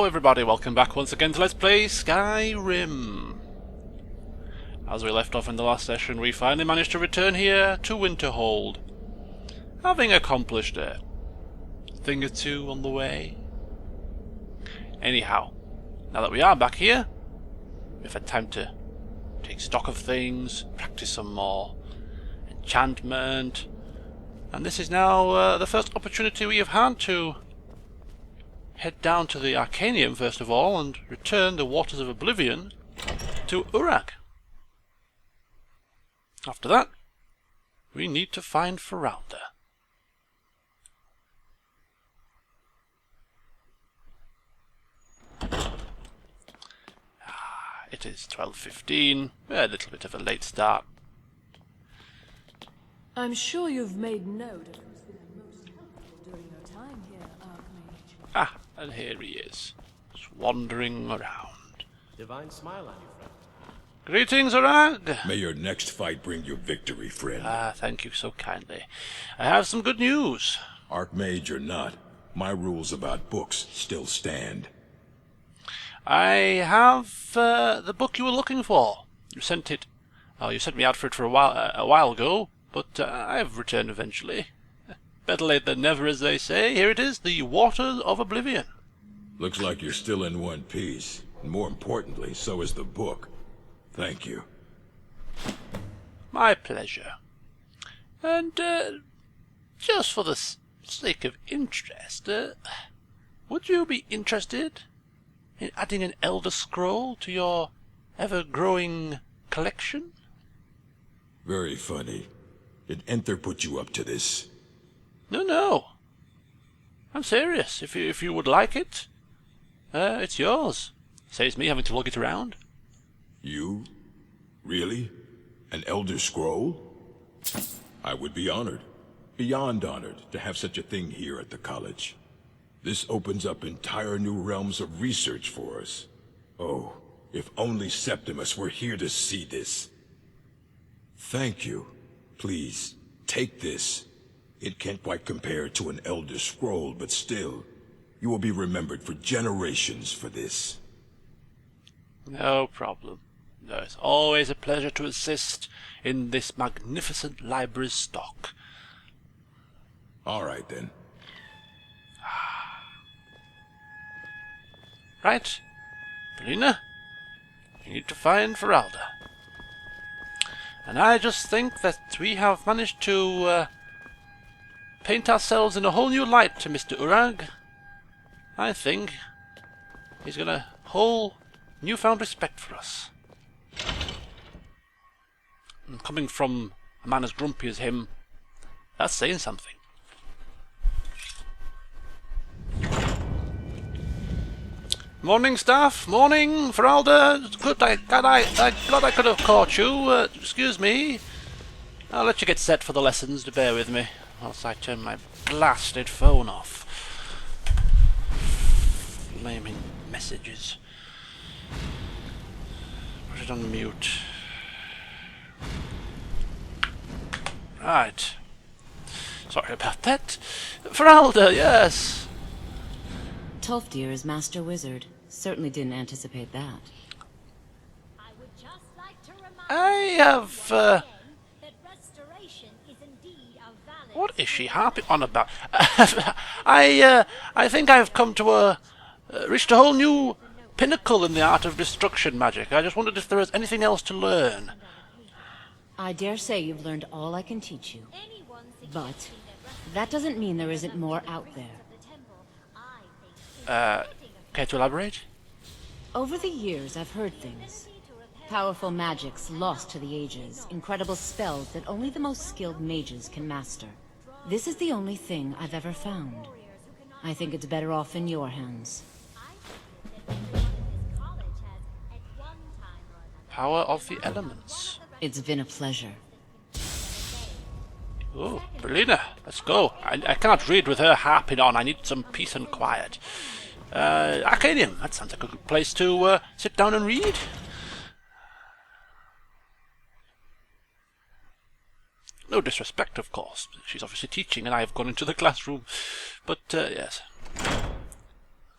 Hello everybody, welcome back once again to Let's Play Skyrim. As we left off in the last session, we finally managed to return here to Winterhold, having accomplished a thing or two on the way. Anyhow, now that we are back here, we've had time to take stock of things, practice some more enchantment, and this is now the first opportunity we have had to head down to the Arcanium first of all and return the Waters of Oblivion to Urag. After that, we need to find Feralda. It is 12:15, a little bit of a late start. I'm sure you've made note of who's been the most helpful during your time here, Archmage. Ah, and here he is, just wandering around. Divine smile on you, friend. Greetings, Urag! May your next fight bring you victory, friend. Ah, thank you so kindly. I have some good news. Archmage or not, my rules about books still stand. I have the book you were looking for. You sent it. Oh, you sent me out for it for a while ago, but I have returned eventually. Better late than never, as they say. Here it is, the Waters of Oblivion. Looks like you're still in one piece. And more importantly, so is the book. Thank you. My pleasure. And just for the sake of interest, would you be interested in adding an Elder Scroll to your ever-growing collection? Very funny. Did Enter put you up to this? No. I'm serious. If you would like it, it's yours. Saves me having to lug it around. You? Really? An Elder Scroll? I would be honored. Beyond honored to have such a thing here at the college. This opens up entire new realms of research for us. Oh, if only Septimus were here to see this. Thank you. Please, take this. It can't quite compare to an Elder Scroll, but still, you will be remembered for generations for this. No problem. It's always a pleasure to assist in this magnificent library's stock. All right, then. Right, Belina, you need to find Feralda. And I just think that we have managed to paint ourselves in a whole new light to Mr. Urag. I think he's got a whole newfound respect for us. And coming from a man as grumpy as him, that's saying something. Morning, staff. Morning, Feralda. Good. Glad I could have caught you. Excuse me. I'll let you get set for the lessons. To bear with me, whilst I turn my blasted phone off. Flaming messages. Put it on mute. Right. Sorry about that. Feralda, yes. Tolfdir is Master Wizard. Certainly didn't anticipate that. I would just like to remind I have, that restoration is indeed a valid. What is she harping on about? I think I've come to reached a whole new pinnacle in the art of destruction magic. I just wondered if there was anything else to learn. I dare say you've learned all I can teach you. Anyone But suggesting that that doesn't mean there isn't more out there. the temple, I think, Care to elaborate? Over the years, I've heard things. Powerful magics lost to the ages. Incredible spells that only the most skilled mages can master. This is the only thing I've ever found. I think it's better off in your hands. Power of the elements. It's been a pleasure. Oh, Belina, let's go. I cannot read with her harping on. I need some peace and quiet. Arcanium, that sounds like a good place to sit down and read. No disrespect, of course. She's obviously teaching and I have gone into the classroom. But, yes.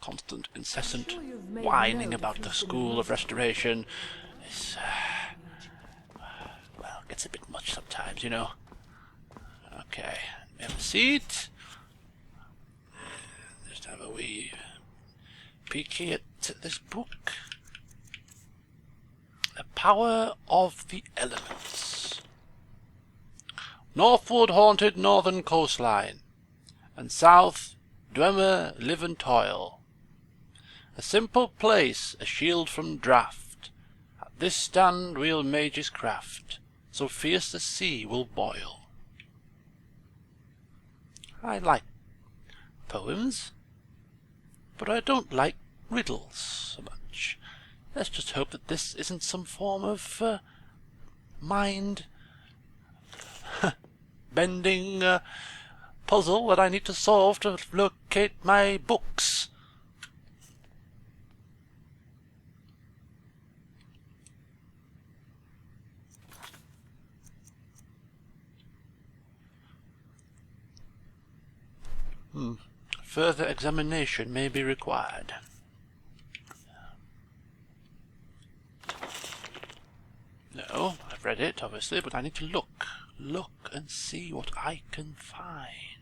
constant, incessant Sure you've made whining no about the difference in School of the Restoration is, well, gets a bit much sometimes, you know. Okay, we have a seat. Just have a wee peeky at this book. The Power of the Elements. Northward haunted northern coastline, and south Dwemer live and toil. A simple place, a shield from draught. At this stand we'll mage's craft, so fierce the sea will boil. I like poems, but I don't like riddles so much. Let's just hope that this isn't some form of mind bending puzzle that I need to solve to locate my books. Further examination may be required. No, I've read it, obviously, but I need to look and see what I can find.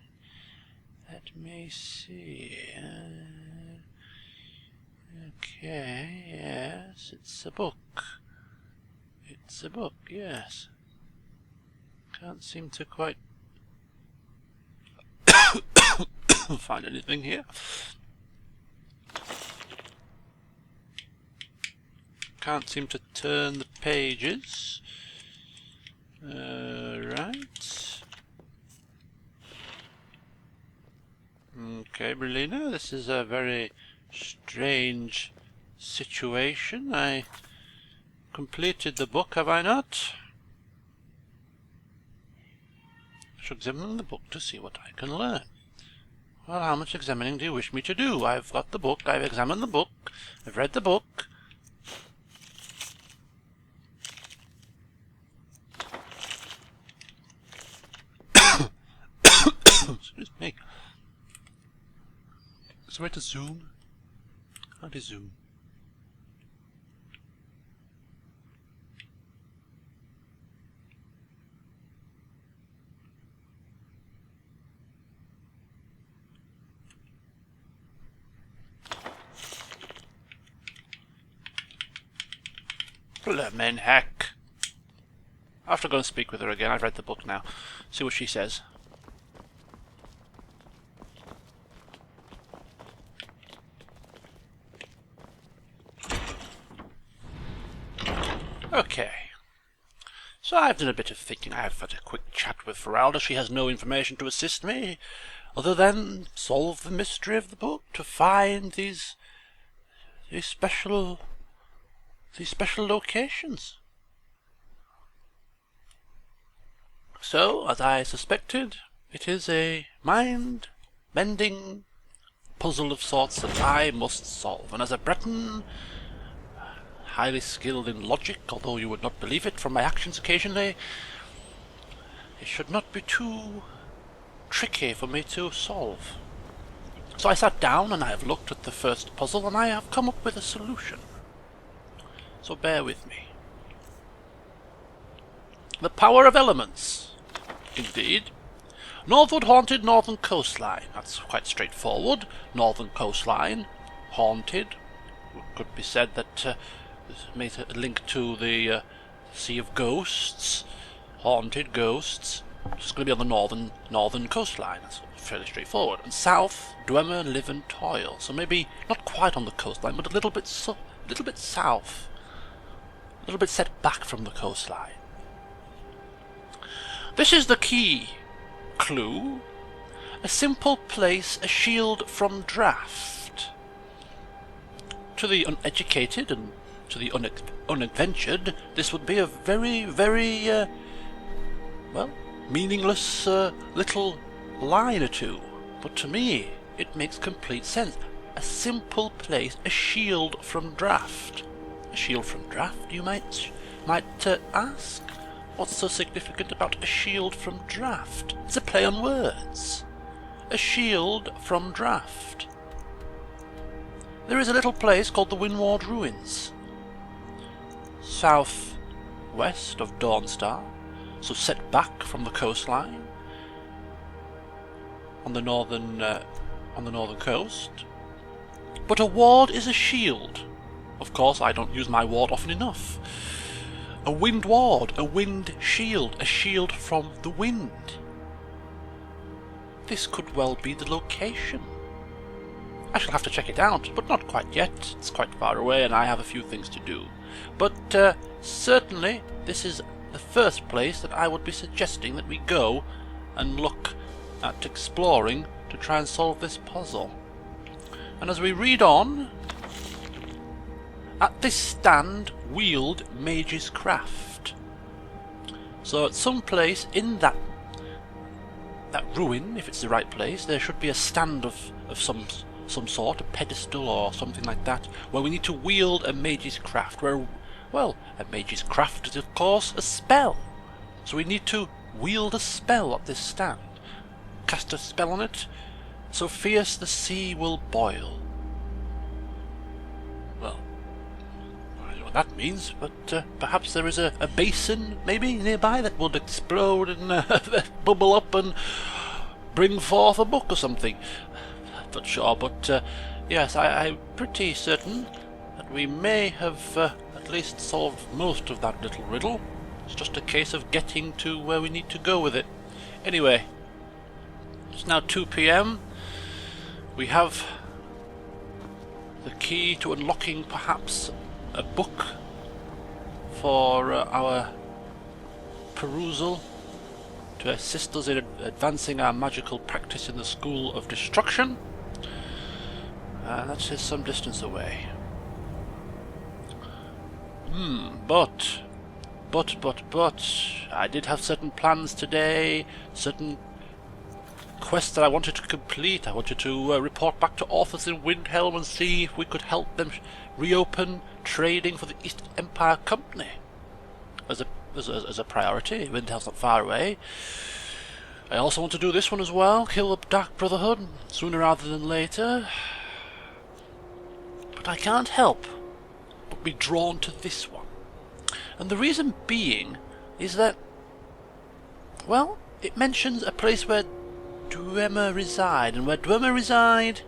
Let me see. Okay, yes, it's a book. It's a book, yes. Can't seem to quite find anything here. Can't seem to turn the pages. Right. Okay, Berlina, this is a very strange situation. I completed the book, have I not? I should examine the book to see what I can learn. Well, how much examining do you wish me to do? I've got the book, I've examined the book, I've read the book. Excuse me. Is there a way to zoom? How do you zoom? Blimmin' heck. I have to go and speak with her again. I've read the book now. See what she says. Okay. So I've done a bit of thinking. I've had a quick chat with Feralda. She has no information to assist me, other than solve the mystery of the book, to find these special locations. So, as I suspected, it is a mind-bending puzzle of sorts that I must solve. And as a Breton, highly skilled in logic, although you would not believe it from my actions occasionally, it should not be too tricky for me to solve. So I sat down and I have looked at the first puzzle and I have come up with a solution. So bear with me. The power of elements. Indeed. Northward haunted northern coastline. That's quite straightforward. Northern coastline. Haunted. It could be said that made a link to the Sea of Ghosts. Haunted ghosts. It's going to be on the northern coastline. That's fairly straightforward. And south, Dwemer live and toil. So maybe not quite on the coastline, but a little bit south. A little bit set back from the coastline. This is the key clue. A simple place, a shield from draught. To the uneducated and to the unadventured, this would be a very, very, well, meaningless little line or two. But to me, it makes complete sense. A simple place, a shield from draught. A shield from draught, you might ask? What's so significant about a shield from draught? It's a play on words. A shield from draught. there is a little place called the Windward Ruins, south-west of Dawnstar, so set back from the coastline on the northern coast. But a ward is a shield. Of course, I don't use my ward often enough. A wind ward, a wind shield, a shield from the wind. This could well be the location. I shall have to check it out, but not quite yet. It's quite far away and I have a few things to do. But certainly this is the first place that I would be suggesting that we go and look at exploring to try and solve this puzzle. And as we read on, at this stand wield mage's craft. So at some place in that ruin, if it's the right place, there should be a stand of some sort, a pedestal or something like that, where we need to wield a mage's craft. Where, well, a mage's craft is of course a spell. So we need to wield a spell at this stand. Cast a spell on it. So fierce the sea will boil. Well, I don't know what that means, but perhaps there is a basin, maybe, nearby that would explode and bubble up and bring forth a book or something. I'm not sure, but yes, I'm pretty certain that we may have at least solved most of that little riddle. It's just a case of getting to where we need to go with it. Anyway, it's now 2 PM. We have the key to unlocking perhaps a book for our perusal to assist us in advancing our magical practice in the School of Destruction. That is some distance away. But I did have certain plans today, certain quests that I wanted to complete. I wanted to report back to authors in Windhelm and see if we could help them reopen trading for the East Empire Company as a priority. Windhelm's not far away. I also want to do this one as well, kill the Dark Brotherhood sooner rather than later. But I can't help but be drawn to this one. And the reason being is that, well, it mentions a place where Dwemer reside, and where Dwemer reside,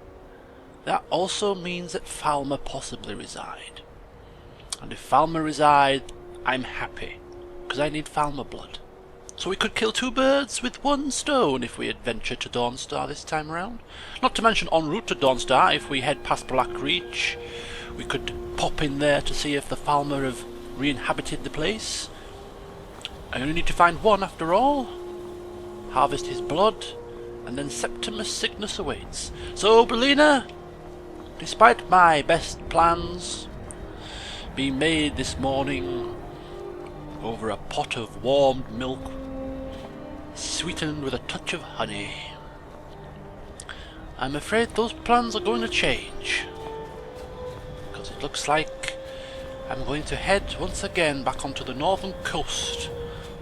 that also means that Falmer possibly reside. And if Falmer reside, I'm happy, because I need Falmer blood. So we could kill 2 birds with 1 stone if we adventure to Dawnstar this time around. Not to mention en route to Dawnstar, if we head past Black Reach, we could pop in there to see if the Falmer have re-inhabited the place. I only need to find 1 after all, harvest his blood, and then Septimus Sickness awaits. So, Belina, despite my best plans being made this morning over a pot of warmed milk, sweetened with a touch of honey, I'm afraid those plans are going to change. Because it looks like I'm going to head once again back onto the northern coast,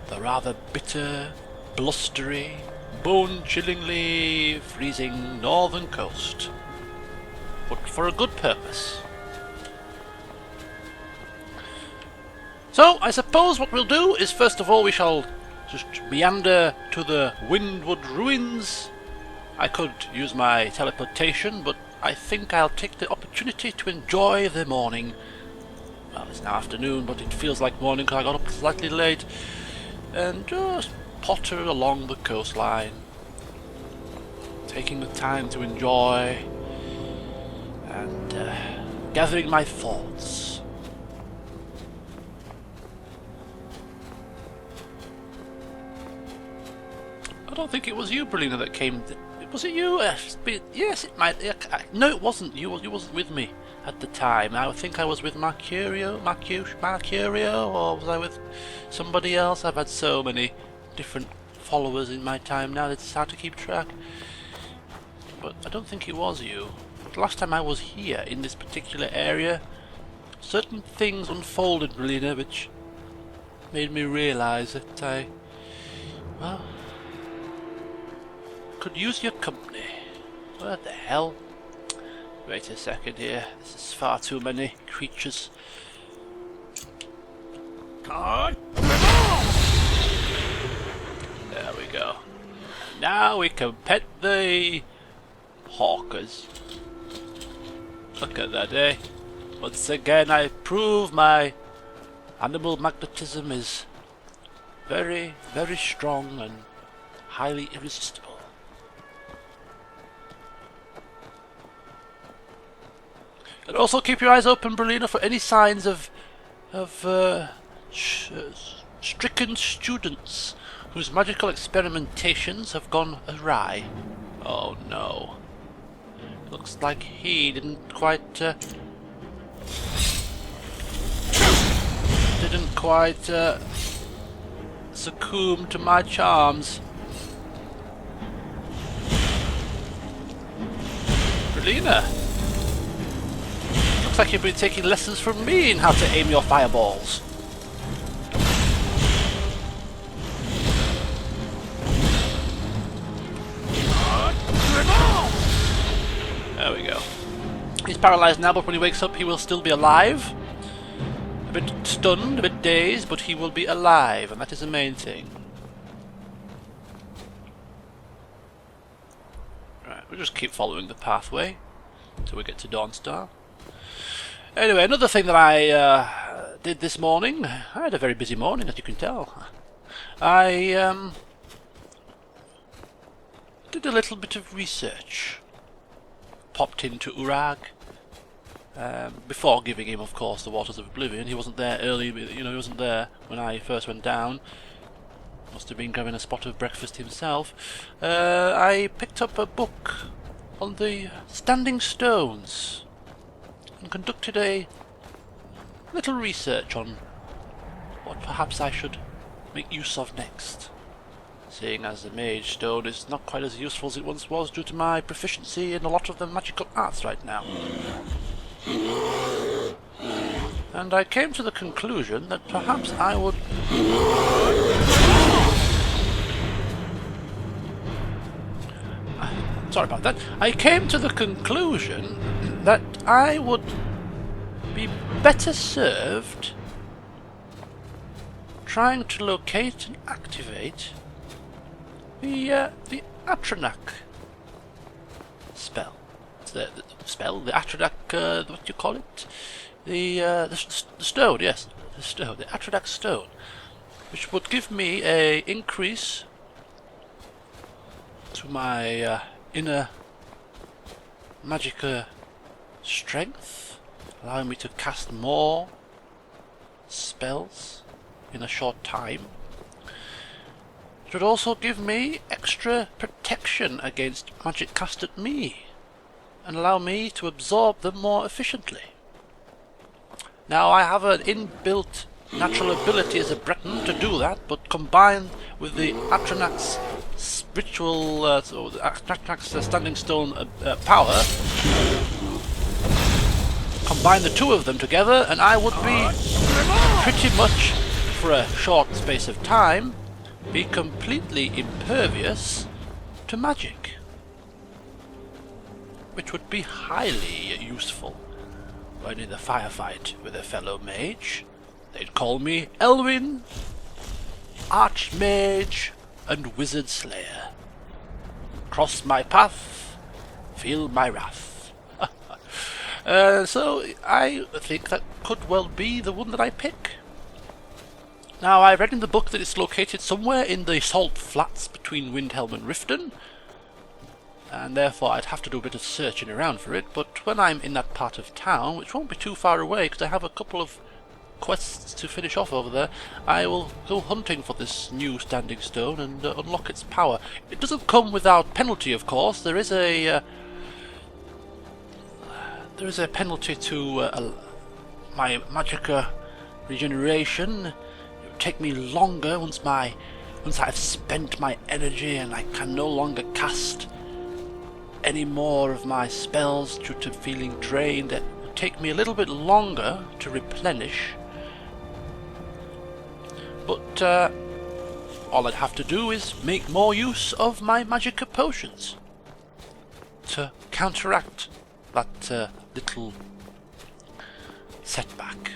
the rather bitter, blustery, bone-chillingly freezing northern coast, but for a good purpose. So, I suppose what we'll do is, first of all, we shall just meander to the Windward Ruins. I could use my teleportation, but I think I'll take the opportunity to enjoy the morning. Well, it's now afternoon, but it feels like morning because I got up slightly late, and just potter along the coastline, taking the time to enjoy and gathering my thoughts. I don't think it was you, Belina, that came. Was it you? Yes, it might. No, it wasn't you. You wasn't with me at the time. I think I was with Mercurio, or was I with somebody else? I've had so many different followers in my time now that it's hard to keep track. But I don't think it was you. But last time I was here in this particular area, certain things unfolded, Belina, which made me realise that I, well, could use your company. What the hell? Wait a second here. This is far too many creatures. There we go. Now we can pet the hawkers. Look at that, eh? Once again I prove my animal magnetism is very, very strong and highly irresistible. And also keep your eyes open, Berlina, for any signs of stricken students whose magical experimentations have gone awry. Oh no. Looks like he didn't quite succumb to my charms. Berlina, looks like you've been taking lessons from me in how to aim your fireballs. There we go. He's paralyzed now, but when he wakes up he will still be alive. A bit stunned, a bit dazed, but he will be alive, and that is the main thing. Right, we'll just keep following the pathway until we get to Dawnstar. Anyway, another thing that I did this morning, I had a very busy morning, as you can tell. I did a little bit of research. Popped into Urag before giving him, of course, the Waters of Oblivion. He wasn't there early, you know, he wasn't there when I first went down. Must have been grabbing a spot of breakfast himself. I picked up a book on the Standing Stones and conducted a little research on what perhaps I should make use of next. Seeing as the Mage Stone is not quite as useful as it once was due to my proficiency in a lot of the magical arts right now. And I came to the conclusion that perhaps I would... Sorry about that. I came to the conclusion that I would be better served trying to locate and activate the Atronach spell. The spell, the Atronach, what do you call it? The stone, yes, the stone, the Atronach stone, which would give me a increase to my inner magic strength, allowing me to cast more spells in a short time. It would also give me extra protection against magic cast at me, and allow me to absorb them more efficiently. Now I have an inbuilt natural ability as a Breton to do that, but combined with the Atronach's spiritual, so the Atronach's Standing Stone power, combine the two of them together and I would be pretty much, for a short space of time, be completely impervious to magic, which would be highly useful when in a firefight with a fellow mage. They'd call me Elwynn, Archmage and Wizard Slayer. Cross my path, feel my wrath. So I think that could well be the one that I pick. Now, I read in the book that it's located somewhere in the salt flats between Windhelm and Riften, and therefore I'd have to do a bit of searching around for it, but when I'm in that part of town, which won't be too far away because I have a couple of quests to finish off over there, I will go hunting for this new Standing Stone and unlock its power. It doesn't come without penalty, of course. There is a penalty to my magic regeneration. Take me longer once I've spent my energy and I can no longer cast any more of my spells due to feeling drained. It will take me a little bit longer to replenish, but all I'd have to do is make more use of my magic potions to counteract that little setback.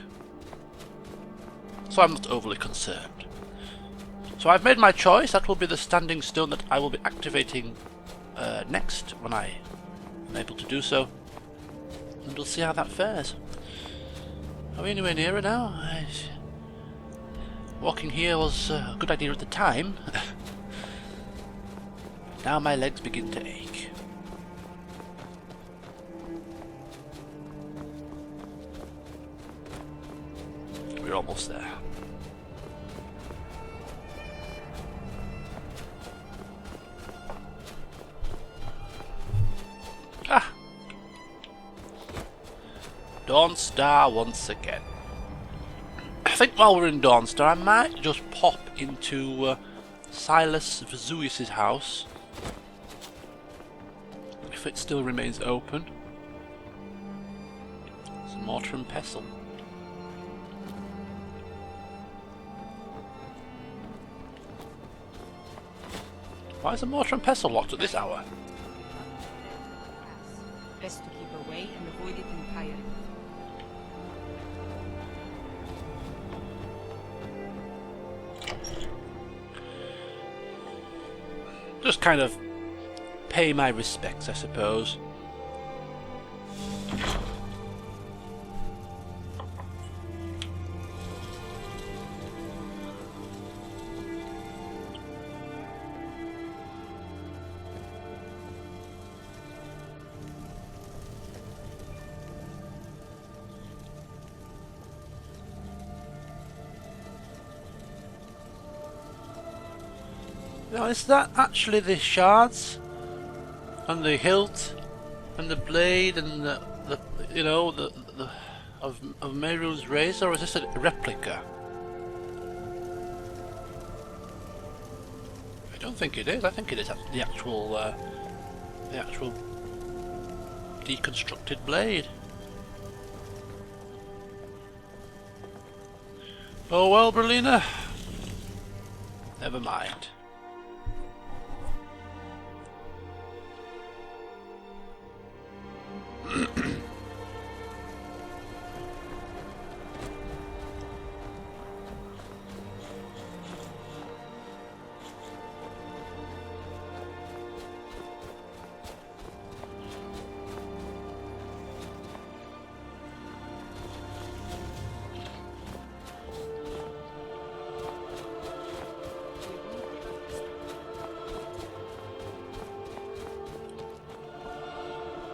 So I'm not overly concerned. So I've made my choice. That will be the standing stone that I will be activating next when I am able to do so. And we'll see how that fares. Are we anywhere nearer now? Walking here was a good idea at the time. Now my legs begin to ache. We're almost there. Ah! Dawnstar once again. I think while we're in Dawnstar, I might just pop into Silas Vesuvius's house, if it still remains open. Some mortar and pestle. Why is the mortar and pestle locked at this hour? Best to keep away and avoid it entirely. Just kind of pay my respects, I suppose. Now, is that actually the shards and the hilt and the blade and the you know the of Meru's razor, or is this a replica? I don't think it is. I think it is the actual deconstructed blade. Oh well, Berlina. Never mind.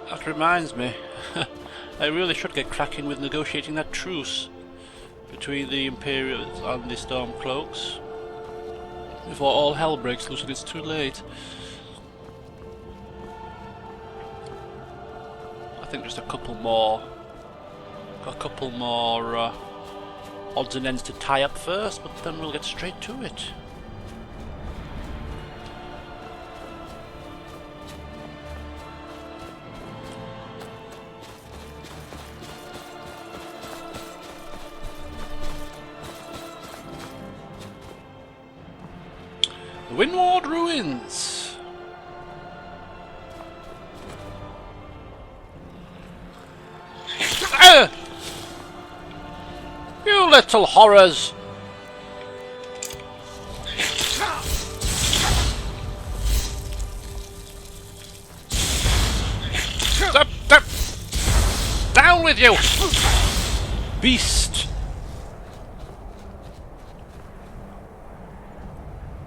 That reminds me, I really should get cracking with negotiating that truce between the Imperials and the Stormcloaks before all hell breaks loose and it's too late. I think just a couple more odds and ends to tie up first, but then we'll get straight to it. Windward Ruins! You little horrors! Down with you! Beast!